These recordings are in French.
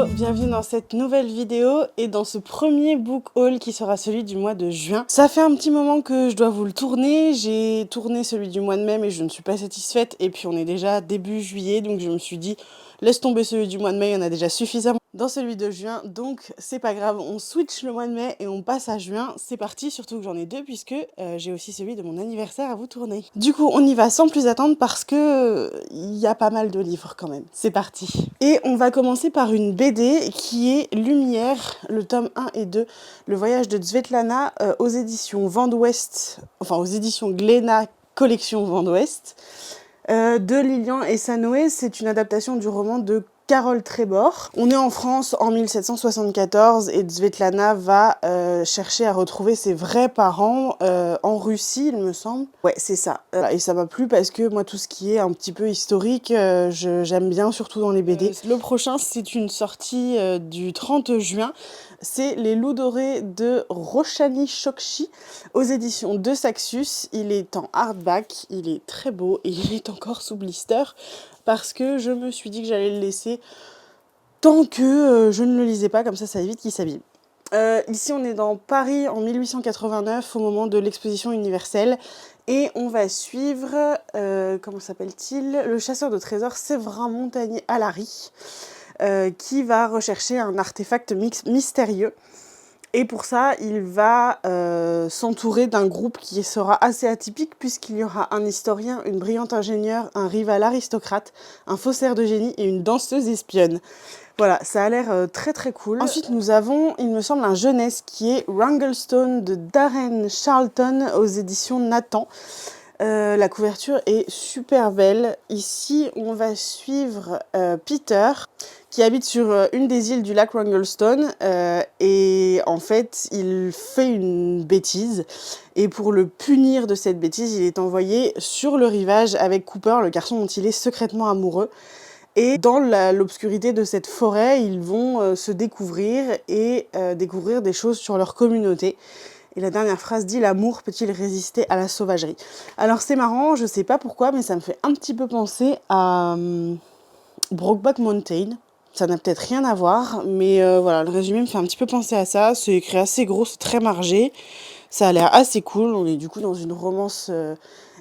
Hello, bienvenue dans cette nouvelle vidéo et dans ce premier book haul qui sera celui du mois de juin. Ça fait un petit moment que je dois vous le tourner, j'ai tourné celui du mois de mai mais je ne suis pas satisfaite et puis on est déjà début juillet donc je me suis dit laisse tomber celui du mois de mai, il y en a déjà suffisamment dans celui de juin donc c'est pas grave, on switch le mois de mai et on passe à juin, c'est parti, surtout que j'en ai deux puisque j'ai aussi celui de mon anniversaire à vous tourner. Du coup on y va sans plus attendre parce que il y a pas mal de livres quand même, c'est parti. Et on va commencer par une BD qui est Lumière, le tome 1 et 2, le voyage de Svetlana aux éditions Vent d'Ouest, enfin aux éditions Glénat, collection Vent d'Ouest, de Lilian et Sanoé. C'est une adaptation du roman de Carole Trébor. On est en France en 1774 et Svetlana va chercher à retrouver ses vrais parents en Russie, il me semble. Ouais, c'est ça. Et ça m'a plu parce que moi, tout ce qui est un petit peu historique, j'aime bien, surtout dans les BD. Le prochain, c'est une sortie du 30 juin. C'est Les Loups Dorés de Roshani Chokshi aux éditions de Saxus. Il est en hardback, il est très beau et il est encore sous blister parce que je me suis dit que j'allais le laisser tant que je ne le lisais pas, comme ça évite qu'il s'abîme. Ici on est dans Paris en 1889 au moment de l'exposition universelle et on va suivre, comment s'appelle-t-il, le chasseur de trésors Séverin Montagnier Alary qui va rechercher un artefact mystérieux. Et pour ça, il va s'entourer d'un groupe qui sera assez atypique puisqu'il y aura un historien, une brillante ingénieure, un rival aristocrate, un faussaire de génie et une danseuse espionne. Voilà, ça a l'air très très cool. Ensuite, nous avons, il me semble, un jeunesse qui est Wranglestone de Darren Charlton aux éditions Nathan. La couverture est super belle. Ici, on va suivre Peter, qui habite sur une des îles du lac Wranglestone et en fait il fait une bêtise et pour le punir de cette bêtise il est envoyé sur le rivage avec Cooper, le garçon dont il est secrètement amoureux, et dans l'obscurité de cette forêt ils vont se découvrir et découvrir des choses sur leur communauté. Et la dernière phrase dit « L'amour peut-il résister à la sauvagerie ?» Alors c'est marrant, je sais pas pourquoi mais ça me fait un petit peu penser à Brokeback Mountain. Ça n'a peut-être rien à voir, mais voilà, le résumé me fait un petit peu penser à ça. C'est écrit assez gros, c'est très margé. Ça a l'air assez cool. On est du coup dans une romance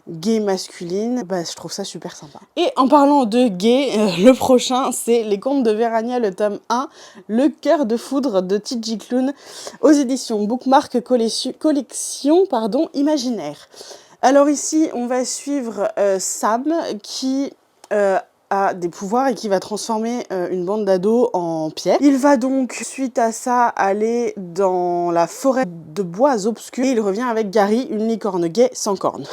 gay masculine. Bah, je trouve ça super sympa. Et en parlant de gay, le prochain, c'est Les Contes de Vérania, le tome 1, Le cœur de foudre de Tidji Clown, aux éditions Bookmark Collection Imaginaire. Alors ici, on va suivre Sam qui a des pouvoirs et qui va transformer une bande d'ados en pierre. Il va donc, suite à ça, aller dans la forêt de bois obscurs et il revient avec Gary, une licorne gay sans cornes.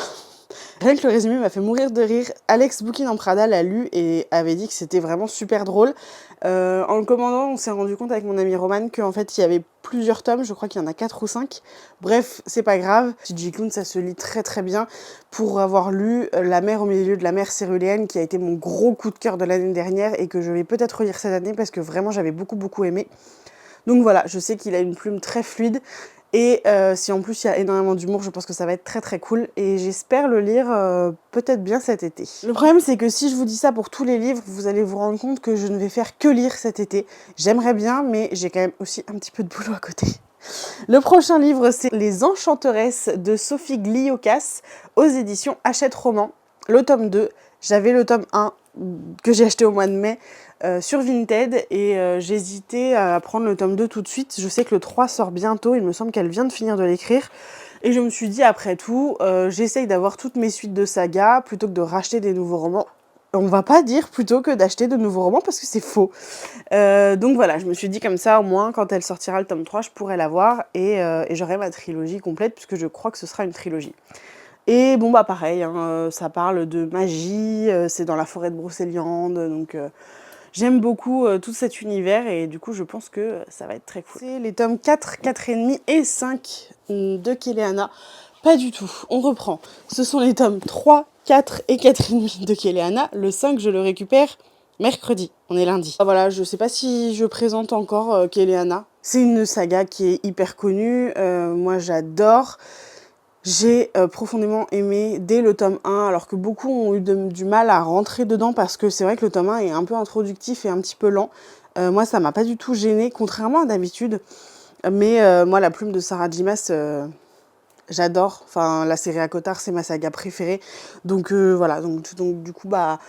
Rien que le résumé m'a fait mourir de rire. Alex Bouquin en Prada l'a lu et avait dit que c'était vraiment super drôle. En le commandant, on s'est rendu compte avec mon ami Roman qu'en fait il y avait plusieurs tomes, je crois qu'il y en a 4 ou 5. Bref, c'est pas grave. Tidji Clown, ça se lit très très bien. Pour avoir lu La mer au milieu de la mer céruléenne, qui a été mon gros coup de cœur de l'année dernière et que je vais peut-être relire cette année parce que vraiment j'avais beaucoup aimé. Donc voilà, je sais qu'il a une plume très fluide. Et si en plus il y a énormément d'humour, je pense que ça va être très très cool et j'espère le lire peut-être bien cet été. Le problème c'est que si je vous dis ça pour tous les livres, vous allez vous rendre compte que je ne vais faire que lire cet été. J'aimerais bien, mais j'ai quand même aussi un petit peu de boulot à côté. Le prochain livre, c'est Les Enchanteresses de Sophie Gliokas aux éditions Hachette Roman, le tome 2. J'avais le tome 1 que j'ai acheté au mois de mai sur Vinted et j'hésitais à prendre le tome 2 tout de suite. Je sais que le 3 sort bientôt, il me semble qu'elle vient de finir de l'écrire. Et je me suis dit, après tout, j'essaye d'avoir toutes mes suites de sagas plutôt que de racheter des nouveaux romans. On va pas dire plutôt que d'acheter de nouveaux romans parce que c'est faux. Donc voilà, je me suis dit comme ça, au moins, quand elle sortira le tome 3, je pourrai l'avoir et j'aurai ma trilogie complète puisque je crois que ce sera une trilogie. Et bon bah pareil, hein, ça parle de magie, c'est dans la forêt de Brocéliande, donc j'aime beaucoup tout cet univers et du coup je pense que ça va être très cool. C'est les tomes 4, 4,5 et 5 de Kéléana. Pas du tout, on reprend. Ce sont les tomes 3, 4 et 4,5 de Kéléana. Le 5, je le récupère mercredi, on est lundi. Voilà, je sais pas si je présente encore Kéléana. C'est une saga qui est hyper connue, moi j'adore. J'ai profondément aimé dès le tome 1, alors que beaucoup ont eu du mal à rentrer dedans parce que c'est vrai que le tome 1 est un peu introductif et un petit peu lent. Moi, ça m'a pas du tout gênée, contrairement à d'habitude. Mais moi, la plume de Sarah J. Maas, j'adore. Enfin, la série à Cotard, c'est ma saga préférée. Donc voilà, donc du coup, bah,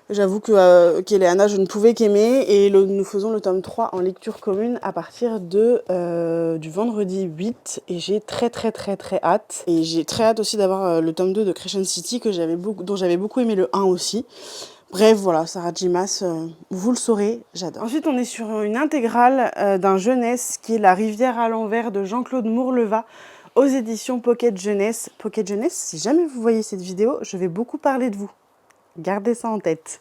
j'avoue que qu'Eleana, je ne pouvais qu'aimer. Et nous faisons le tome 3 en lecture commune à partir du vendredi 8. Et j'ai très hâte. Et j'ai très hâte aussi d'avoir le tome 2 de Crescent City, dont j'avais beaucoup aimé le 1 aussi. Bref, voilà, Sarah J. Maas, vous le saurez, j'adore. Ensuite, on est sur une intégrale d'un jeunesse qui est La rivière à l'envers de Jean-Claude Mourleva aux éditions Pocket Jeunesse. Pocket Jeunesse, si jamais vous voyez cette vidéo, je vais beaucoup parler de vous. Gardez ça en tête.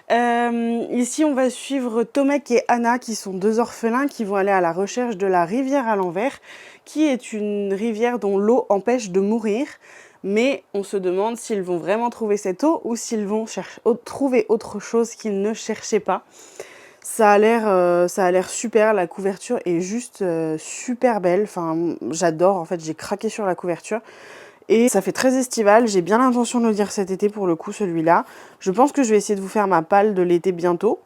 Ici, on va suivre Tomek et Anna, qui sont deux orphelins qui vont aller à la recherche de la rivière à l'envers, qui est une rivière dont l'eau empêche de mourir. Mais on se demande s'ils vont vraiment trouver cette eau ou s'ils vont trouver autre chose qu'ils ne cherchaient pas. Ça a l'air super, la couverture est juste super belle. Enfin, j'adore, en fait, j'ai craqué sur la couverture. Et ça fait très estival, j'ai bien l'intention de le lire cet été pour le coup, celui-là. Je pense que je vais essayer de vous faire ma palle de l'été bientôt.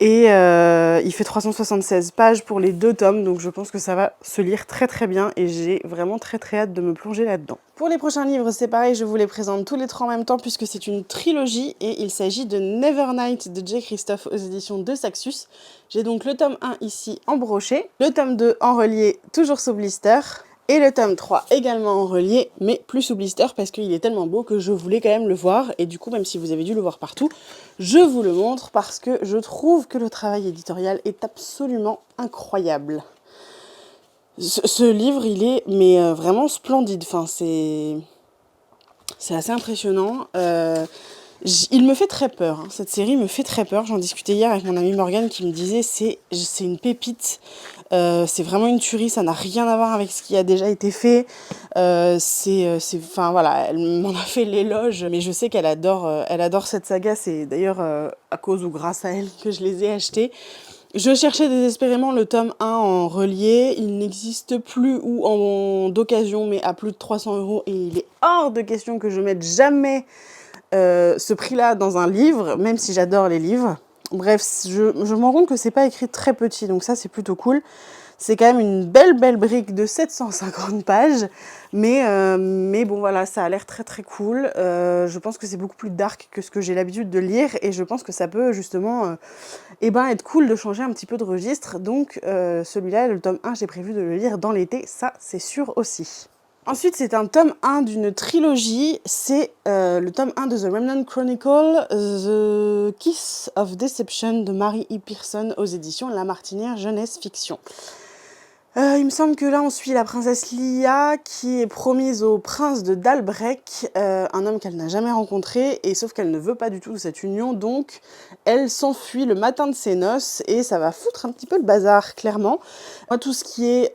Et il fait 376 pages pour les 2 tomes, donc je pense que ça va se lire très bien et j'ai vraiment très hâte de me plonger là-dedans. Pour les prochains livres, c'est pareil, je vous les présente tous les 3 en même temps puisque c'est une trilogie et il s'agit de Nevernight de J. Christophe aux éditions de Saxus. J'ai donc le tome 1 ici en brochet, le tome 2 en relié, toujours sous blister, et le tome 3 également en relié, mais plus sous blister parce qu'il est tellement beau que je voulais quand même le voir. Et du coup, même si vous avez dû le voir partout, je vous le montre parce que je trouve que le travail éditorial est absolument incroyable. Ce livre, il est vraiment splendide. Enfin, c'est assez impressionnant. Il me fait très peur, hein. Cette série me fait très peur. J'en discutais hier avec mon amie Morgane qui me disait c'est une pépite. C'est vraiment une tuerie, ça n'a rien à voir avec ce qui a déjà été fait. Enfin voilà, elle m'en a fait l'éloge, mais je sais qu'elle adore cette saga. C'est d'ailleurs à cause ou grâce à elle que je les ai achetés. Je cherchais désespérément le tome 1 en relié, il n'existe plus ou d'occasion, mais à plus de 300 € et il est hors de question que je mette jamais ce prix-là dans un livre, même si j'adore les livres. Bref, je me rends compte que c'est pas écrit très petit, donc ça c'est plutôt cool. C'est quand même une belle brique de 750 pages, mais bon voilà, ça a l'air très cool. Je pense que c'est beaucoup plus dark que ce que j'ai l'habitude de lire, et je pense que ça peut justement être cool de changer un petit peu de registre. Donc celui-là, le tome 1, j'ai prévu de le lire dans l'été, ça c'est sûr aussi. Ensuite, c'est un tome 1 d'une trilogie, c'est le tome 1 de The Remnant Chronicle, The Kiss of Deception de Mary E. Pearson aux éditions La Martinière Jeunesse Fiction. Il me semble que là, on suit la princesse Lia qui est promise au prince de Dalbrek, un homme qu'elle n'a jamais rencontré, et sauf qu'elle ne veut pas du tout de cette union, donc elle s'enfuit le matin de ses noces, et ça va foutre un petit peu le bazar, clairement. Moi, tout ce qui est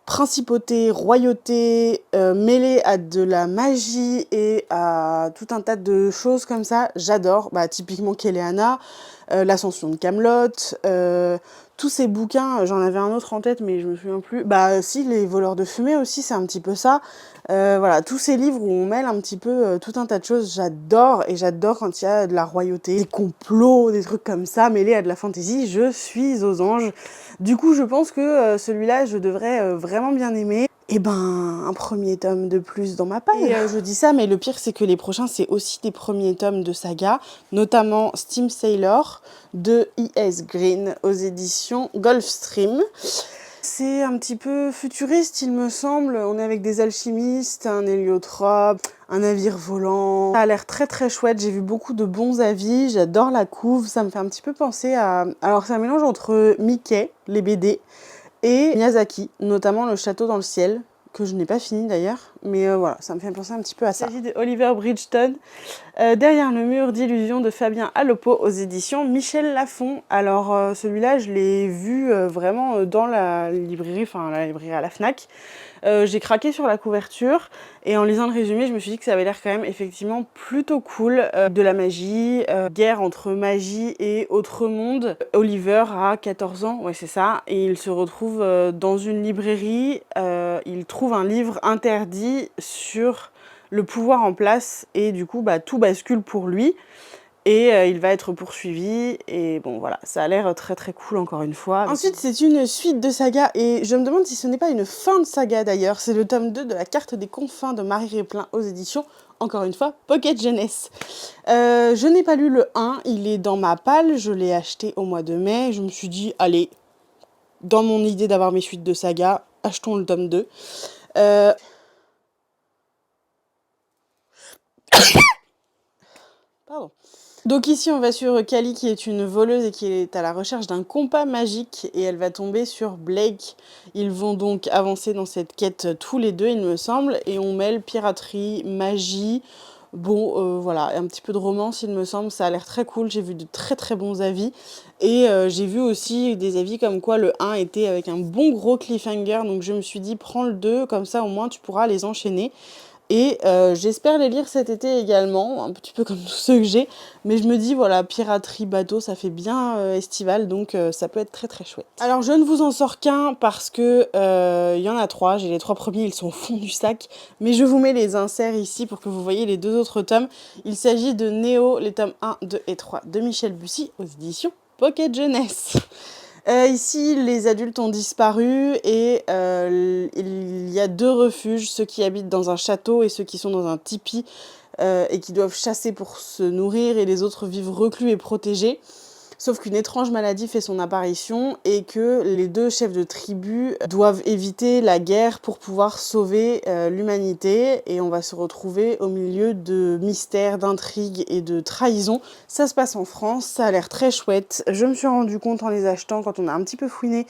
principauté, royauté, mêlée à de la magie et à tout un tas de choses comme ça, j'adore. Bah, typiquement Keleana, l'ascension de Kaamelott, tous ces bouquins, j'en avais un autre en tête mais je me souviens plus. Bah si, les voleurs de fumée aussi, c'est un petit peu ça. Voilà, tous ces livres où on mêle un petit peu tout un tas de choses, j'adore. Et j'adore quand il y a de la royauté, des complots, des trucs comme ça, mêlés à de la fantaisie, je suis aux anges. Du coup, je pense que celui-là, je devrais vraiment bien aimer. Et ben, un premier tome de plus dans ma paille. Je dis ça, mais le pire, c'est que les prochains, c'est aussi des premiers tomes de saga, notamment Steam Sailor de E.S. Green aux éditions Gulfstream. C'est un petit peu futuriste, il me semble. On est avec des alchimistes, un héliotrope, un navire volant. Ça a l'air très chouette, j'ai vu beaucoup de bons avis, j'adore la couve. Ça me fait un petit peu penser à... Alors, c'est un mélange entre Mickey, les BD, et Miyazaki, notamment Le Château dans le ciel, que je n'ai pas fini d'ailleurs, mais voilà, ça me fait penser un petit peu à ça. Il s'agit de Oliver Bridgeton, Derrière le mur d'illusions de Fabien Alopo aux éditions Michel Lafon. Alors celui-là, je l'ai vu vraiment dans la librairie, enfin la librairie à la Fnac. J'ai craqué sur la couverture et en lisant le résumé, je me suis dit que ça avait l'air quand même effectivement plutôt cool. De la magie, guerre entre magie et autre monde. Oliver a 14 ans, ouais c'est ça, et il se retrouve dans une librairie. Il trouve un livre interdit sur le pouvoir en place et du coup tout bascule pour lui. Et il va être poursuivi, et bon voilà, ça a l'air très très cool encore une fois. Ensuite, c'est une suite de saga, et je me demande si ce n'est pas une fin de saga d'ailleurs. C'est le tome 2 de La Carte des Confins de Marie Réplin aux éditions, encore une fois, Pocket Jeunesse. Je n'ai pas lu le 1, il est dans ma palle, je l'ai acheté au mois de mai. Je me suis dit, allez, dans mon idée d'avoir mes suites de saga, achetons le tome 2. Pardon. Donc ici, on va suivre Callie qui est une voleuse et qui est à la recherche d'un compas magique, et elle va tomber sur Blake. Ils vont donc avancer dans cette quête tous les deux, il me semble, et on mêle piraterie, magie, bon voilà, un petit peu de romance il me semble. Ça a l'air très cool, j'ai vu de très très bons avis, et j'ai vu aussi des avis comme quoi le 1 était avec un bon gros cliffhanger, donc je me suis dit prends le 2, comme ça au moins tu pourras les enchaîner. Et j'espère les lire cet été également, un petit peu comme tous ceux que j'ai. Mais je me dis, voilà, piraterie, bateau, ça fait bien estival, donc ça peut être très très chouette. Alors je ne vous en sors qu'un parce que y en a 3, j'ai les 3 premiers, ils sont au fond du sac. Mais je vous mets les inserts ici pour que vous voyez les 2 autres tomes. Il s'agit de Néo, les tomes 1, 2 et 3 de Michel Bussy aux éditions Pocket Jeunesse. Ici, les adultes ont disparu, et il y a 2 refuges, ceux qui habitent dans un château et ceux qui sont dans un tipi et qui doivent chasser pour se nourrir, et les autres vivent reclus et protégés. Sauf qu'une étrange maladie fait son apparition et que les 2 chefs de tribu doivent éviter la guerre pour pouvoir sauver l'humanité, et on va se retrouver au milieu de mystères, d'intrigues et de trahisons. Ça se passe en France, ça a l'air très chouette. Je me suis rendu compte en les achetant, quand on a un petit peu fouiné,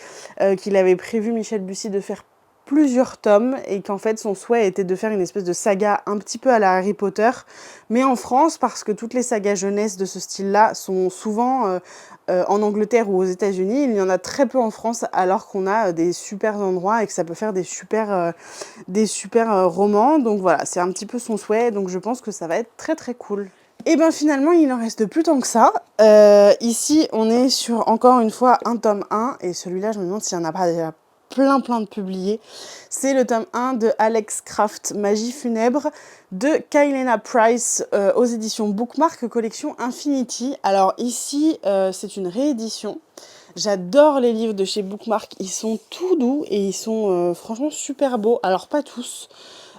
qu'il avait prévu Michel Bussy de faire plusieurs tomes, et qu'en fait son souhait était de faire une espèce de saga un petit peu à la Harry Potter, mais en France, parce que toutes les sagas jeunesse de ce style-là sont souvent en Angleterre ou aux États-Unis. Il y en a très peu en France, alors qu'on a des super endroits et que ça peut faire des super romans. Donc voilà, c'est un petit peu son souhait, donc je pense que ça va être très très cool. Et bien finalement, il en reste plus tant que ça. Ici, on est sur encore une fois un tome 1, et celui-là, je me demande s'il n'y en a pas déjà plein de publiés. C'est le tome 1 de Alex Craft, Magie funèbre, de Kailena Price aux éditions Bookmark, collection Infinity. Alors ici, c'est une réédition. J'adore les livres de chez Bookmark, ils sont tout doux et ils sont franchement super beaux. Alors pas tous,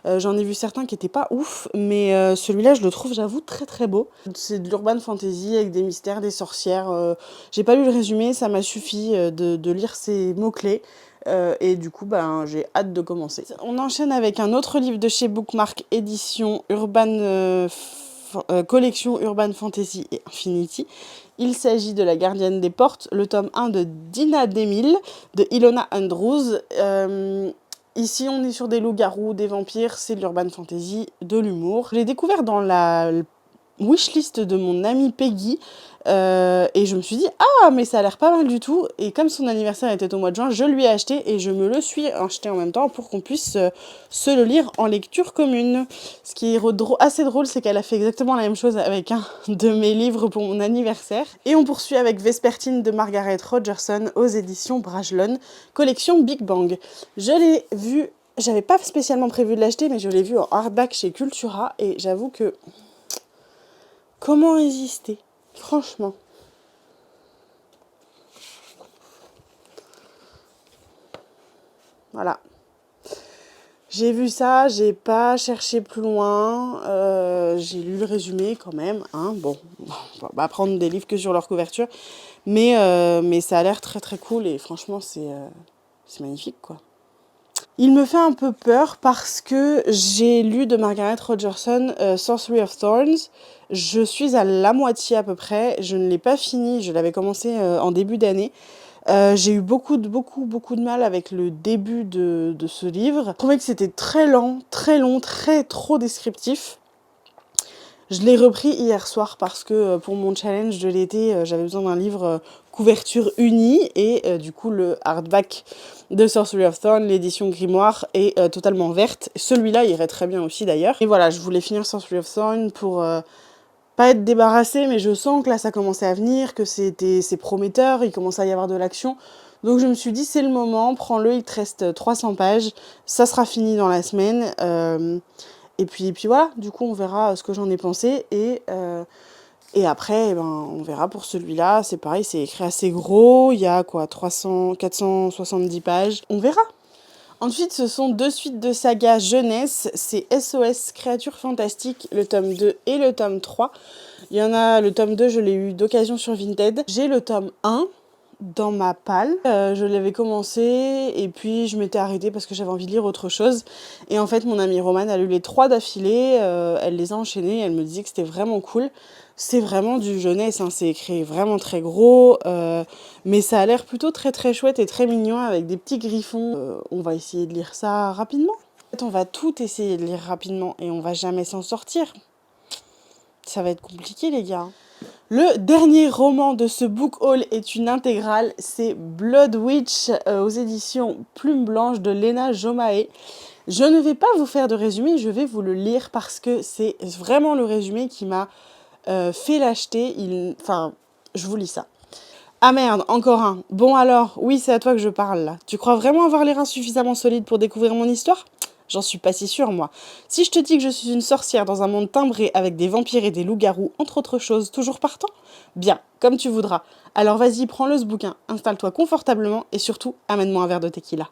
j'en ai vu certains qui étaient pas ouf, mais celui-là je le trouve, j'avoue, très très beau. C'est de l'urban fantasy avec des mystères, des sorcières. J'ai pas lu le résumé, ça m'a suffi de lire ces mots-clés. Et du coup, ben, j'ai hâte de commencer. On enchaîne avec un autre livre de chez Bookmark, édition collection Urban Fantasy et Infinity. Il s'agit de La Gardienne des Portes, le tome 1 de Dina DeMille, de Ilona Andrews. Ici, on est sur des loups-garous, des vampires, c'est de l'urban fantasy, de l'humour. Je l'ai découvert dans la wishlist de mon amie Peggy, et je me suis dit ah mais ça a l'air pas mal du tout, et comme son anniversaire était au mois de juin, je lui ai acheté et je me le suis acheté en même temps pour qu'on puisse se le lire en lecture commune. Ce qui est assez drôle, c'est qu'elle a fait exactement la même chose avec un de mes livres pour mon anniversaire. Et on poursuit avec Vespertine de Margaret Rogerson aux éditions Brajlon, collection Big Bang. Je l'ai vu, j'avais pas spécialement prévu de l'acheter, mais je l'ai vu en hardback chez Cultura, et j'avoue que comment résister, franchement. Voilà. J'ai vu ça, j'ai pas cherché plus loin, j'ai lu le résumé quand même, hein. Bon, on va pas prendre des livres que sur leur couverture, mais ça a l'air très très cool, et franchement c'est magnifique quoi. Il me fait un peu peur parce que j'ai lu de Margaret Rogerson Sorcery of Thorns. Je suis à la moitié à peu près, je ne l'ai pas fini, je l'avais commencé en début d'année. J'ai eu beaucoup de mal avec le début de ce livre. Je trouvais que c'était très lent, très long, trop descriptif. Je l'ai repris hier soir parce que pour mon challenge de l'été, j'avais besoin d'un livre couverture unie, et du coup le hardback de Sorcery of Thorn, l'édition Grimoire, est totalement verte. Celui-là irait très bien aussi d'ailleurs. Et voilà, je voulais finir Sorcery of Thorn pour pas être débarrassée, mais je sens que là ça commençait à venir, que c'est prometteur, il commence à y avoir de l'action. Donc je me suis dit c'est le moment, prends-le, il te reste 300 pages, ça sera fini dans la semaine. Et puis voilà, du coup on verra ce que j'en ai pensé, et Et après, eh ben, on verra pour celui-là. C'est pareil, c'est écrit assez gros. Il y a quoi, 470 pages. On verra. Ensuite, ce sont 2 suites de saga jeunesse. C'est SOS Créatures Fantastiques, le tome 2 et le tome 3. Il y en a, le tome 2, je l'ai eu d'occasion sur Vinted. J'ai le tome 1 dans ma palle. Je l'avais commencé et puis je m'étais arrêtée parce que j'avais envie de lire autre chose. Et en fait, mon amie Romane a lu les 3 d'affilée. Elle les a enchaînés. Elle me disait que c'était vraiment cool. C'est vraiment du jeunesse, hein, c'est écrit vraiment très gros, mais ça a l'air plutôt très très chouette et très mignon avec des petits griffons. On va essayer de lire ça rapidement. En fait, on va tout essayer de lire rapidement et on va jamais s'en sortir. Ça va être compliqué les gars. Le dernier roman de ce book haul est une intégrale, c'est Blood Witch aux éditions Plume Blanche de Lena Jomae. Je ne vais pas vous faire de résumé, je vais vous le lire parce que c'est vraiment le résumé qui m'a fait l'acheter. Enfin, je vous lis ça. Ah merde, encore un. Bon alors, oui, c'est à toi que je parle là. Tu crois vraiment avoir les reins suffisamment solides pour découvrir mon histoire ? J'en suis pas si sûre, moi. Si je te dis que je suis une sorcière dans un monde timbré avec des vampires et des loups-garous, entre autres choses, toujours partant ? Bien, comme tu voudras. Alors vas-y, prends-le ce bouquin, installe-toi confortablement et surtout, amène-moi un verre de tequila.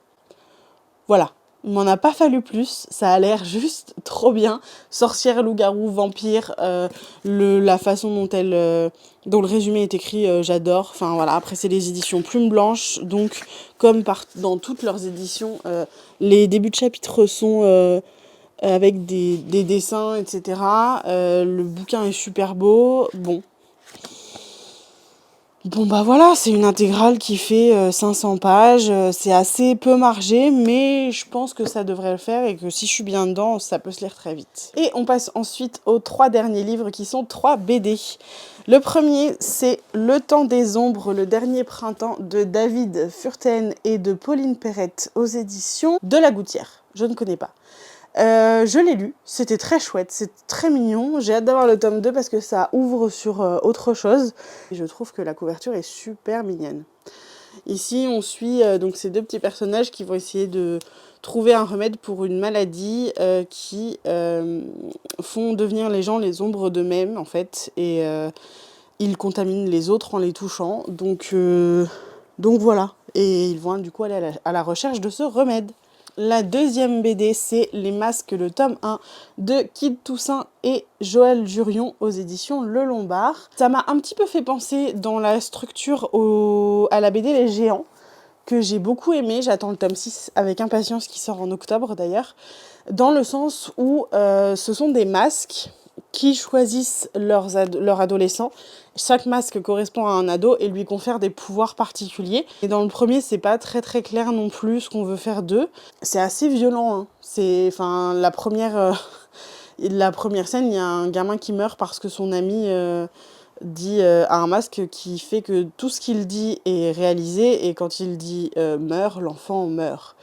Voilà. Il m'en a pas fallu plus, ça a l'air juste trop bien. Sorcière, loup-garou, vampire, la façon dont le résumé est écrit, j'adore. Enfin voilà, après c'est les éditions Plume Blanche, donc comme dans toutes leurs éditions, les débuts de chapitres sont avec des dessins, etc. Le bouquin est super beau, Bon bah voilà, c'est une intégrale qui fait 500 pages, c'est assez peu margé, mais je pense que ça devrait le faire et que si je suis bien dedans, ça peut se lire très vite. Et on passe ensuite aux 3 derniers livres qui sont 3 BD. Le premier, c'est Le Temps des Ombres, le dernier printemps de David Furten et de Pauline Perrette aux éditions de La Gouttière. Je ne connais pas. Je l'ai lu, c'était très chouette, c'est très mignon. J'ai hâte d'avoir le tome 2 parce que ça ouvre sur autre chose. Et je trouve que la couverture est super mignonne. Ici, on suit donc ces 2 petits personnages qui vont essayer de trouver un remède pour une maladie qui font devenir les gens les ombres d'eux-mêmes, en fait. Et ils contaminent les autres en les touchant. Donc voilà. Et ils vont du coup aller à la recherche de ce remède. La deuxième BD, c'est Les Masques, le tome 1 de Kid Toussaint et Joël Jurion aux éditions Le Lombard. Ça m'a un petit peu fait penser dans la structure à la BD Les Géants, que j'ai beaucoup aimé. J'attends le tome 6 avec impatience qui sort en octobre d'ailleurs, dans le sens où ce sont des masques qui choisissent leur adolescent. Chaque masque correspond à un ado et lui confère des pouvoirs particuliers. Et dans le premier, c'est pas très très clair non plus ce qu'on veut faire d'eux. C'est assez violent, hein. La première scène, il y a un gamin qui meurt parce que son ami dit a un masque qui fait que tout ce qu'il dit est réalisé et quand il dit meurt, l'enfant meurt.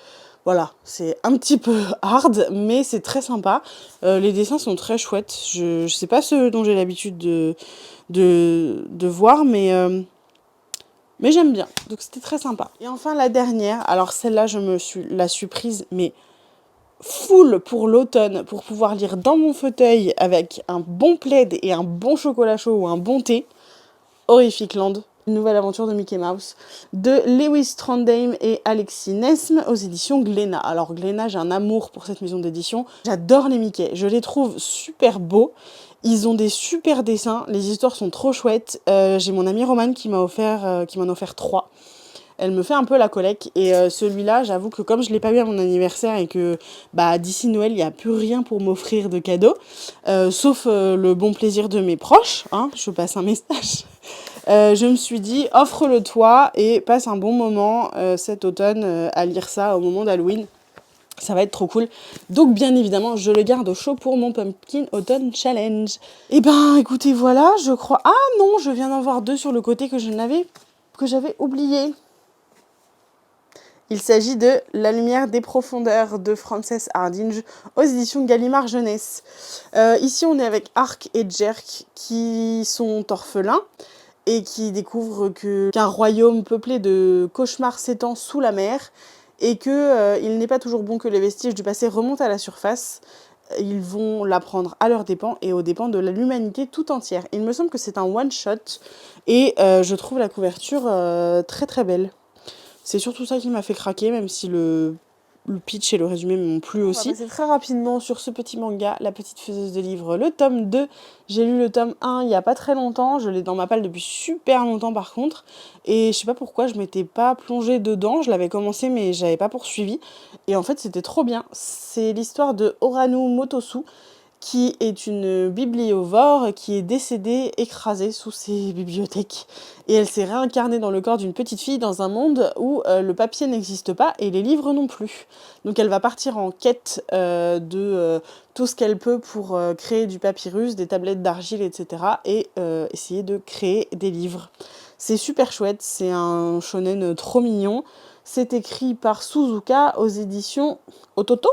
Voilà, c'est un petit peu hard, mais c'est très sympa. Les dessins sont très chouettes. Je sais pas ceux dont j'ai l'habitude de voir, mais j'aime bien. Donc c'était très sympa. Et enfin la dernière, alors celle-là la suis prise, mais full pour l'automne, pour pouvoir lire dans mon fauteuil avec un bon plaid et un bon chocolat chaud ou un bon thé. Horrific Land, une nouvelle aventure de Mickey Mouse, de Lewis Trondheim et Alexis Nesme aux éditions Glénat. Alors Glénat, j'ai un amour pour cette maison d'édition. J'adore les Mickey, je les trouve super beaux. Ils ont des super dessins, les histoires sont trop chouettes. J'ai mon amie Romane qui m'en a offert 3. Elle me fait un peu la collecte et celui-là, j'avoue que comme je ne l'ai pas eu à mon anniversaire et que d'ici Noël, il n'y a plus rien pour m'offrir de cadeaux, sauf le bon plaisir de mes proches, hein, je passe un message, je me suis dit, offre-le toi et passe un bon moment cet automne à lire ça au moment d'Halloween. Ça va être trop cool. Donc bien évidemment, je le garde au chaud pour mon Pumpkin Autumn Challenge. Et ben écoutez, voilà, je crois... Ah non, je viens d'en voir 2 sur le côté que j'avais oublié. Il s'agit de La lumière des profondeurs de Frances Hardinge aux éditions Gallimard Jeunesse. Ici, on est avec Ark et Jerk qui sont orphelins et qui découvrent qu'un royaume peuplé de cauchemars s'étend sous la mer et qu'il n'est pas toujours bon que les vestiges du passé remontent à la surface. ils vont l'apprendre à leurs dépens et aux dépens de l'humanité tout entière. Il me semble que c'est un one-shot et je trouve la couverture très très belle. C'est surtout ça qui m'a fait craquer, même si le pitch et le résumé m'ont plu aussi. On va passer très rapidement sur ce petit manga, La Petite Faiseuse de Livres, le tome 2. J'ai lu le tome 1 il y a pas très longtemps, je l'ai dans ma palle depuis super longtemps par contre. Et je sais pas pourquoi, je m'étais pas plongée dedans, je l'avais commencé mais j'avais pas poursuivi. Et en fait c'était trop bien. C'est l'histoire de Oranu Motosu, qui est une bibliovore qui est décédée écrasée sous ses bibliothèques. Et elle s'est réincarnée dans le corps d'une petite fille dans un monde où le papier n'existe pas et les livres non plus. Donc elle va partir en quête de tout ce qu'elle peut pour créer du papyrus, des tablettes d'argile, etc. et essayer de créer des livres. C'est super chouette, c'est un shonen trop mignon. C'est écrit par Suzuka aux éditions Ototo.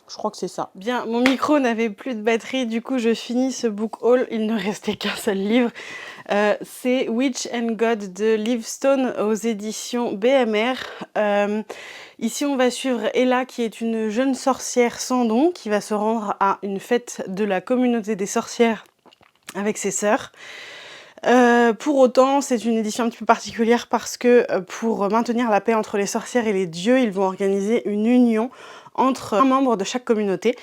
Je crois que c'est ça. Bien, mon micro n'avait plus de batterie, du coup je finis ce book haul. Il ne restait qu'un seul livre. C'est Witch and God de Livestone aux éditions BMR. Ici on va suivre Ella qui est une jeune sorcière sans don qui va se rendre à une fête de la communauté des sorcières avec ses sœurs. Pour autant, c'est une édition un petit peu particulière parce que pour maintenir la paix entre les sorcières et les dieux, ils vont organiser une union entre un membre de chaque communauté.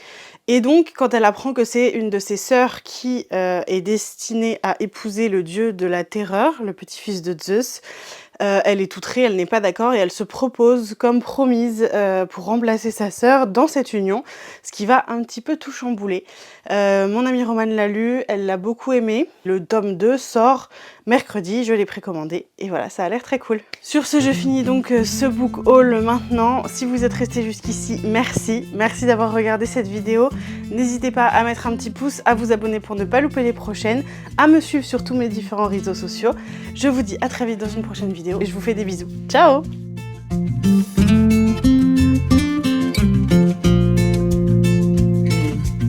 Et donc, quand elle apprend que c'est une de ses sœurs qui est destinée à épouser le dieu de la terreur, le petit-fils de Zeus, elle est outrée, elle n'est pas d'accord et elle se propose comme promise pour remplacer sa sœur dans cette union, ce qui va un petit peu tout chambouler. Mon amie Romane l'a lu, elle l'a beaucoup aimé. Le tome 2 sort mercredi, je l'ai précommandé et voilà, ça a l'air très cool. Sur ce, je finis donc ce book haul maintenant. Si vous êtes resté jusqu'ici, merci. Merci d'avoir regardé cette vidéo. N'hésitez pas à mettre un petit pouce, à vous abonner pour ne pas louper les prochaines, à me suivre sur tous mes différents réseaux sociaux. Je vous dis à très vite dans une prochaine vidéo et je vous fais des bisous. Ciao!